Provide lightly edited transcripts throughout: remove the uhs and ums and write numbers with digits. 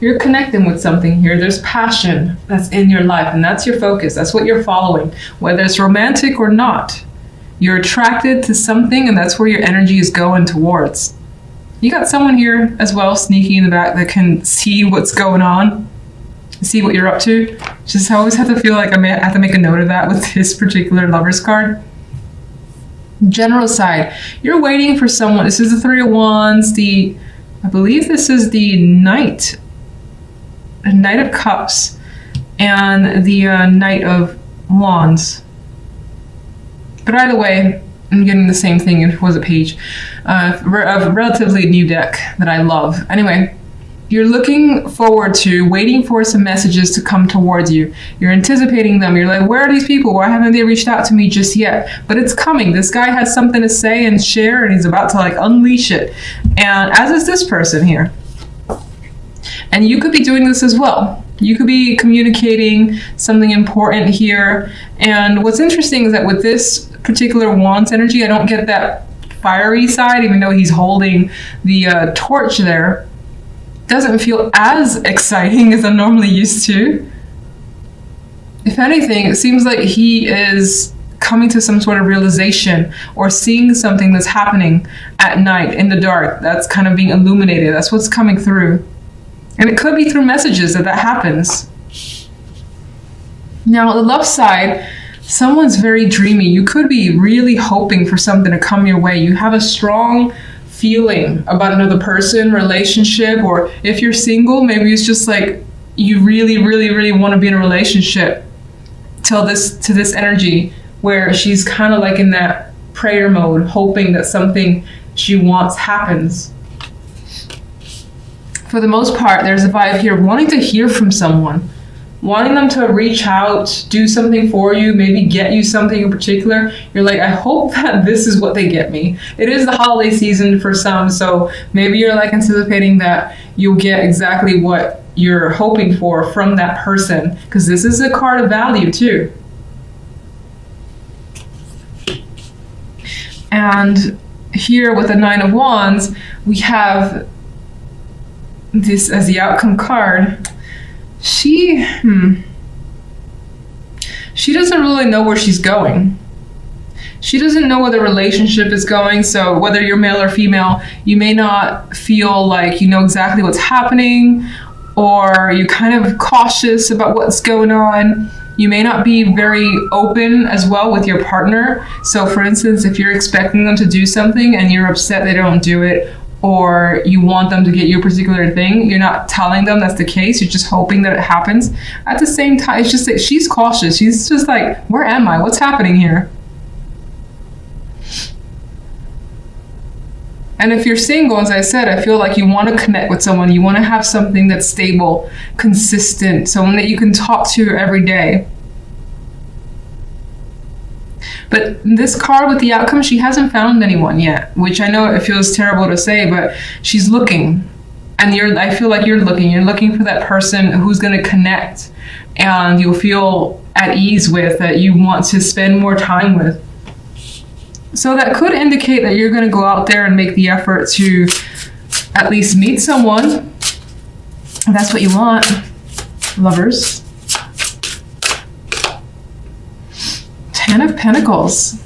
You're connecting with something here. There's passion that's in your life, and that's your focus. That's what you're following, whether it's romantic or not. You're attracted to something, and that's where your energy is going towards. You got someone here as well, sneaky in the back, that can see what's going on, see what you're up to. Just I always have to feel like I have to make a note of that with this particular Lovers card. General side, you're waiting for someone. This is the Three of Wands. I believe this is the Knight of Cups and the Knight of Wands. But either way, I'm getting the same thing. It was a page of a relatively new deck that I love. Anyway, you're looking forward to, waiting for some messages to come towards you. You're anticipating them. You're like, where are these people? Why haven't they reached out to me just yet? But it's coming. This guy has something to say and share, and he's about to like unleash it. And as is this person here. And you could be doing this as well. You could be communicating something important here. And what's interesting is that with this particular Wands energy, I don't get that fiery side, even though he's holding the torch there. Doesn't feel as exciting as I'm normally used to. If anything, it seems like he is coming to some sort of realization or seeing something that's happening at night in the dark that's kind of being illuminated. That's what's coming through. And it could be through messages that happens. Now, on the love side, someone's very dreamy. You could be really hoping for something to come your way. You have a strong feeling about another person, relationship, or if you're single, maybe it's just like you really, really, really want to be in a relationship to this energy where she's kind of like in that prayer mode, hoping that something she wants happens. For the most part, there's a vibe here of wanting to hear from someone, wanting them to reach out, do something for you, maybe get you something in particular. You're like, I hope that this is what they get me. It is the holiday season for some, so maybe you're like anticipating that you'll get exactly what you're hoping for from that person, because this is a card of value too. And here with the Nine of Wands, we have this as the outcome card. She doesn't really know where she's going. She doesn't know where the relationship is going. So whether you're male or female, you may not feel like you know exactly what's happening, or you're kind of cautious about what's going on. You may not be very open as well with your partner. So for instance, if you're expecting them to do something and you're upset they don't do it, or you want them to get you a particular thing, you're not telling them that's the case, you're just hoping that it happens. At the same time, it's just that she's cautious. She's just like, where am I? What's happening here? And if you're single, as I said, I feel like you want to connect with someone. You want to have something that's stable, consistent, someone that you can talk to every day. But this card with the outcome, she hasn't found anyone yet, which I know it feels terrible to say, but she's looking. And I feel like you're looking for that person who's going to connect and you'll feel at ease with, that you want to spend more time with. So that could indicate that you're going to go out there and make the effort to at least meet someone. That's what you want, lovers. Ten of Pentacles.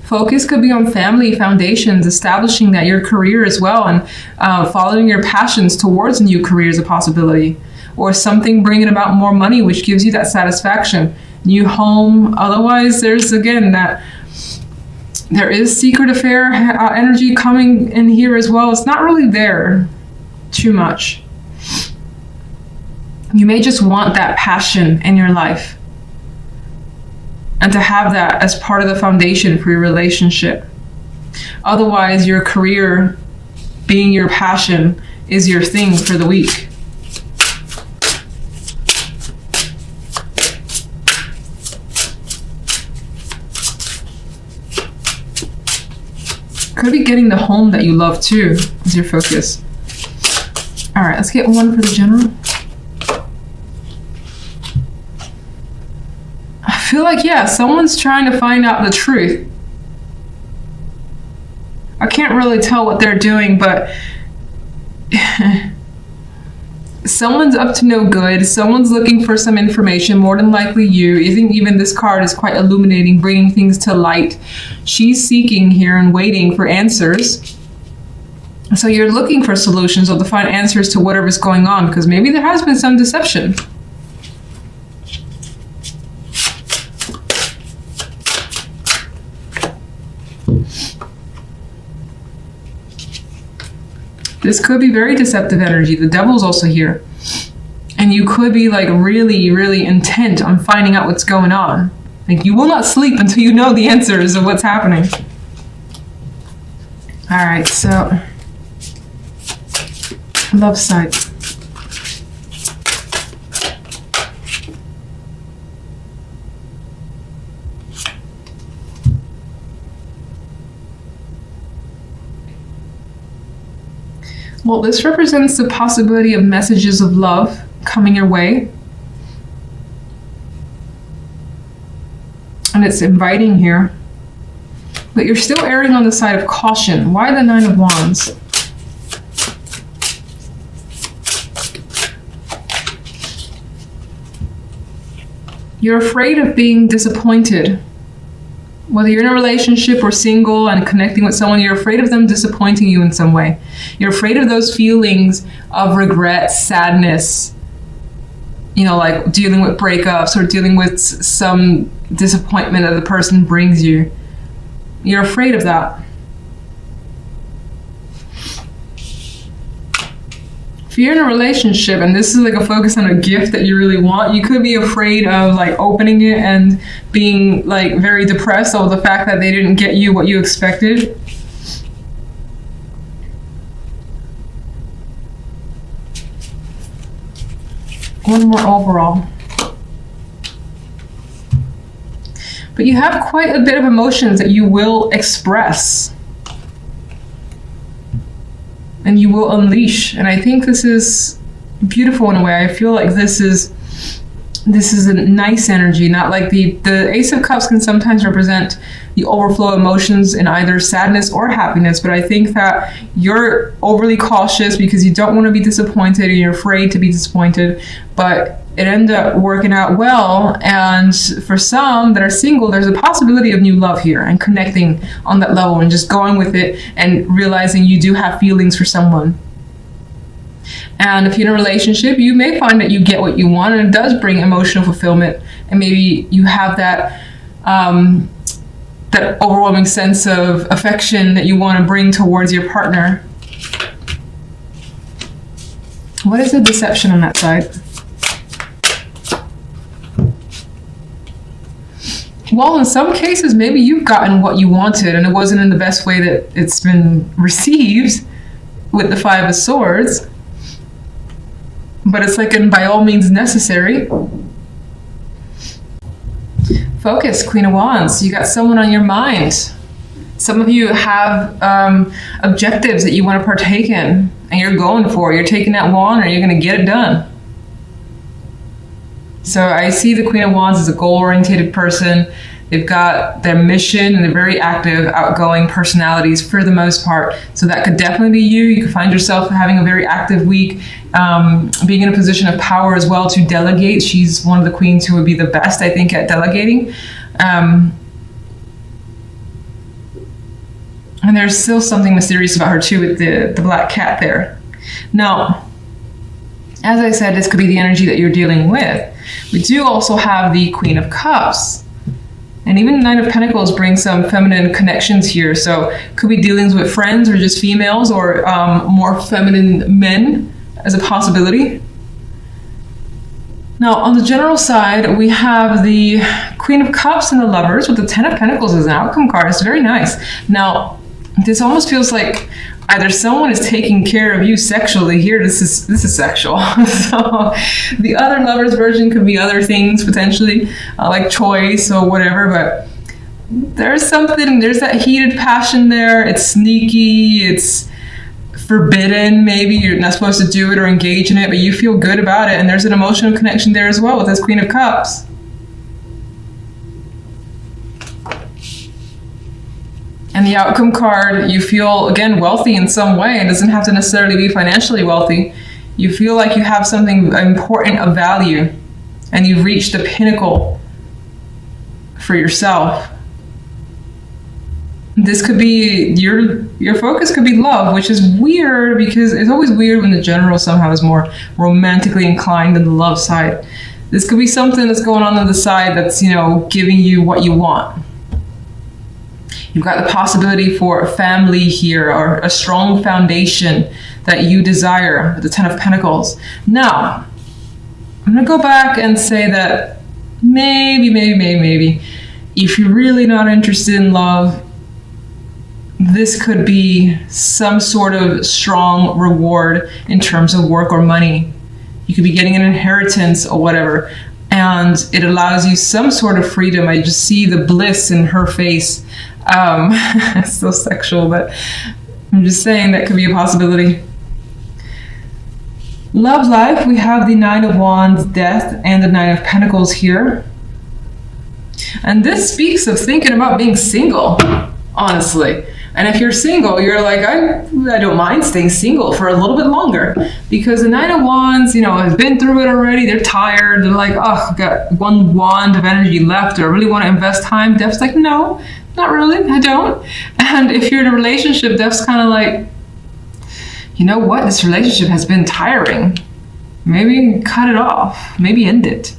Focus could be on family foundations, establishing that your career as well, and following your passions towards a new career is a possibility. Or something bringing about more money, which gives you that satisfaction. New home. Otherwise, there's again that there is secret affair energy coming in here as well. It's not really there too much. You may just want that passion in your life, and to have that as part of the foundation for your relationship. Otherwise, your career being your passion is your thing for the week. Could be getting the home that you love too is your focus. All right, let's get one for the general. I feel like, yeah, someone's trying to find out the truth. I can't really tell what they're doing, but someone's up to no good. Someone's looking for some information, more than likely you. I think even this card is quite illuminating, bringing things to light. She's seeking here and waiting for answers. So you're looking for solutions or to find answers to whatever's going on, because maybe there has been some deception. This could be very deceptive energy. The devil's also here. And you could be like really, really intent on finding out what's going on. Like you will not sleep until you know the answers of what's happening. All right, so love side. Well, this represents the possibility of messages of love coming your way. And it's inviting here. But you're still erring on the side of caution. Why the Nine of Wands? You're afraid of being disappointed. Whether you're in a relationship or single and connecting with someone, you're afraid of them disappointing you in some way. You're afraid of those feelings of regret, sadness, you know, like dealing with breakups or dealing with some disappointment that the person brings you. You're afraid of that. If you're in a relationship and this is like a focus on a gift that you really want, you could be afraid of like opening it and being like very depressed over the fact that they didn't get you what you expected. One more overall. But you have quite a bit of emotions that you will express. And you will unleash. And I think this is beautiful in a way. I feel like this is a nice energy, not like the Ace of Cups can sometimes represent the overflow of emotions in either sadness or happiness. But I think that you're overly cautious because you don't want to be disappointed and you're afraid to be disappointed. But it ended up working out well. And for some that are single, there's a possibility of new love here and connecting on that level and just going with it and realizing you do have feelings for someone. And if you're in a relationship, you may find that you get what you want and it does bring emotional fulfillment. And maybe you have that, that overwhelming sense of affection that you want to bring towards your partner. What is the deception on that side? Well, in some cases, maybe you've gotten what you wanted and it wasn't in the best way that it's been received with the Five of Swords. But it's like, and by all means necessary. Focus, Queen of Wands. You got someone on your mind. Some of you have objectives that you want to partake in and you're going for it. You're taking that wand and you're going to get it done. So I see the Queen of Wands as a goal-oriented person. They've got their mission and they're very active, outgoing personalities for the most part. So that could definitely be you. You could find yourself having a very active week, being in a position of power as well to delegate. She's one of the queens who would be the best, I think, at delegating. And there's still something mysterious about her too with the black cat there. Now, as I said, this could be the energy that you're dealing with. We do also have the Queen of Cups. And even the Nine of Pentacles brings some feminine connections here. So could be dealings with friends or just females or more feminine men as a possibility. Now, on the general side, we have the Queen of Cups and the Lovers with the Ten of Pentacles as an outcome card. It's very nice. Now, this almost feels like either someone is taking care of you sexually here. This is sexual. So the other Lovers version could be other things potentially, like choice or whatever. But there's something. There's that heated passion there. It's sneaky. It's forbidden. Maybe you're not supposed to do it or engage in it, but you feel good about it. And there's an emotional connection there as well with this Queen of Cups. And the outcome card, you feel, again, wealthy in some way. It doesn't have to necessarily be financially wealthy. You feel like you have something important of value and you've reached the pinnacle for yourself. This could be, your focus could be love, which is weird because it's always weird when the general somehow is more romantically inclined than the love side. This could be something that's going on the side that's, you know, giving you what you want. You've got the possibility for a family here or a strong foundation that you desire, the Ten of Pentacles. Now, I'm going to go back and say that maybe, if you're really not interested in love, this could be some sort of strong reward in terms of work or money. You could be getting an inheritance or whatever, and it allows you some sort of freedom. I just see the bliss in her face. It's so sexual, but I'm just saying that could be a possibility. Love life, we have the Nine of Wands, Death, and the Nine of Pentacles here. And this speaks of thinking about being single, honestly. And if you're single, you're like, I don't mind staying single for a little bit longer, because the Nine of Wands, you know, has been through it already. They're tired. They're like, oh, I've got one wand of energy left. Do I really want to invest time? Death's like, no, not really. I don't. And if you're in a relationship, Death's kind of like, you know what? This relationship has been tiring. Maybe cut it off. Maybe end it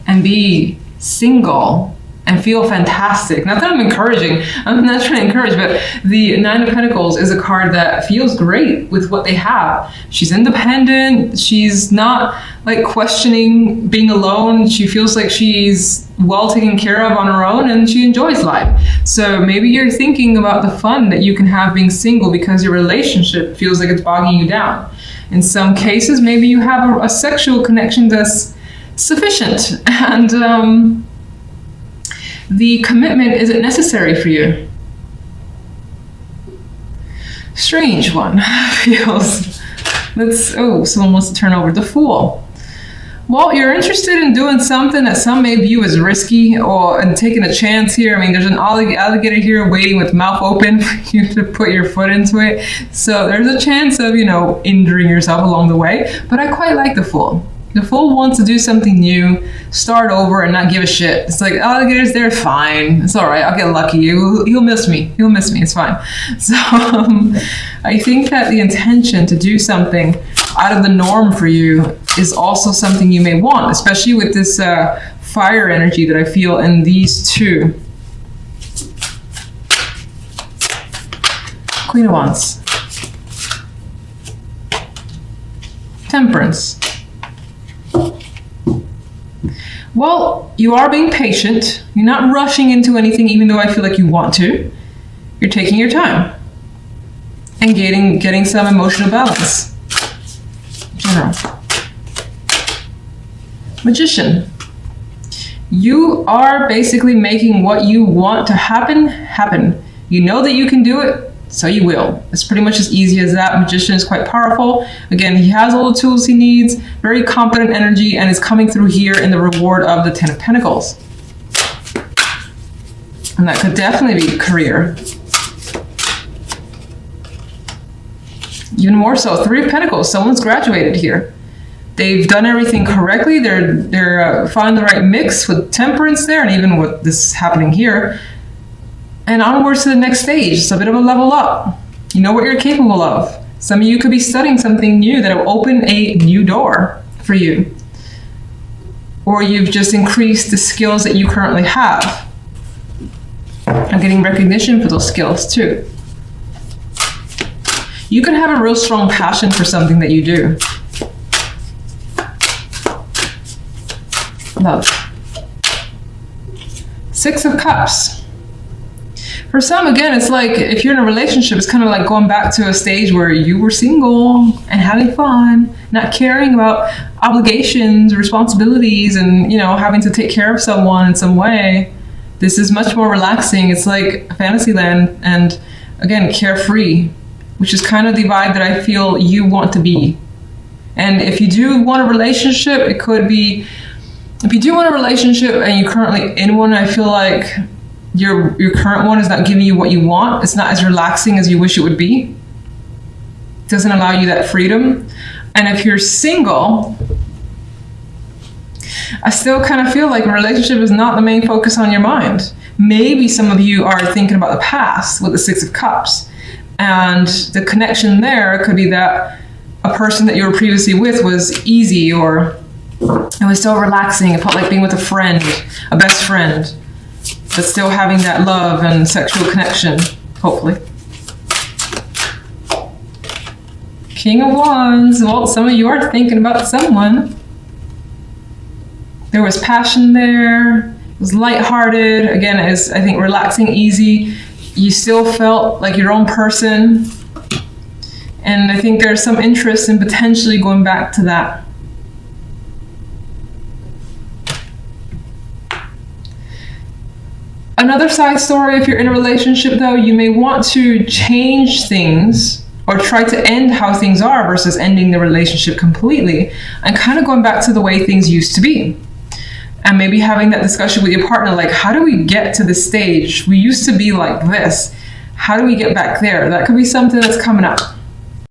and be single and feel fantastic. Not that I'm encouraging, I'm not trying to encourage, but the Nine of Pentacles is a card that feels great with what they have. She's independent, she's not like questioning being alone, she feels like she's well taken care of on her own and she enjoys life. So maybe you're thinking about the fun that you can have being single because your relationship feels like it's bogging you down. In some cases, maybe you have a sexual connection that's sufficient and the commitment isn't necessary for you. Strange one. Feels. Someone wants to turn over the Fool. Well, you're interested in doing something that some may view as risky and taking a chance here. I mean, there's an alligator here waiting with mouth open for you to put your foot into it. So there's a chance of, you know, injuring yourself along the way. But I quite like the Fool. The Fool wants to do something new, start over, and not give a shit. It's like, alligator's there, fine. It's all right. I'll get lucky. He'll miss me. He'll miss me. It's fine. So I think that the intention to do something out of the norm for you is also something you may want, especially with this fire energy that I feel in these two. Queen of Wands. Temperance. Well, you are being patient. You're not rushing into anything, even though I feel like you want to. You're taking your time and getting some emotional balance. General. Magician. You are basically making what you want to happen, happen. You know that you can do it, so you will. It's pretty much as easy as that. Magician is quite powerful. Again, he has all the tools he needs, very competent energy, and is coming through here in the reward of the Ten of Pentacles. And that could definitely be career. Even more so, Three of Pentacles, someone's graduated here. They've done everything correctly. They're finding the right mix with temperance there, and even with this happening here. And onwards to the next stage. It's a bit of a level up. You know what you're capable of. Some of you could be studying something new that will open a new door for you. Or you've just increased the skills that you currently have. I'm getting recognition for those skills too. You can have a real strong passion for something that you do. Love. Six of Cups. For some, again, it's like if you're in a relationship, it's kind of like going back to a stage where you were single and having fun, not caring about obligations, responsibilities, and, you know, having to take care of someone in some way. This is much more relaxing. It's like Fantasyland and, again, carefree, which is kind of the vibe that I feel you want to be. And if you do want a relationship, it could be, if you do want a relationship and you're currently in one, I feel like your current one is not giving you what you want. It's not as relaxing as you wish it would be. It doesn't allow you that freedom. And if you're single, I still kind of feel like a relationship is not the main focus on your mind. Maybe some of you are thinking about the past with the Six of Cups. And the connection there could be that a person that you were previously with was easy, or it was so relaxing. It felt like being with a friend, a best friend, but still having that love and sexual connection, hopefully. King of Wands. Well, some of you are thinking about someone. There was passion there. It was lighthearted. Again, it was, I think, relaxing, easy. You still felt like your own person. And I think there's some interest in potentially going back to that. Another side story, if you're in a relationship though, you may want to change things or try to end how things are versus ending the relationship completely and kind of going back to the way things used to be. And maybe having that discussion with your partner, like, how do we get to this stage? We used to be like this. How do we get back there? That could be something that's coming up.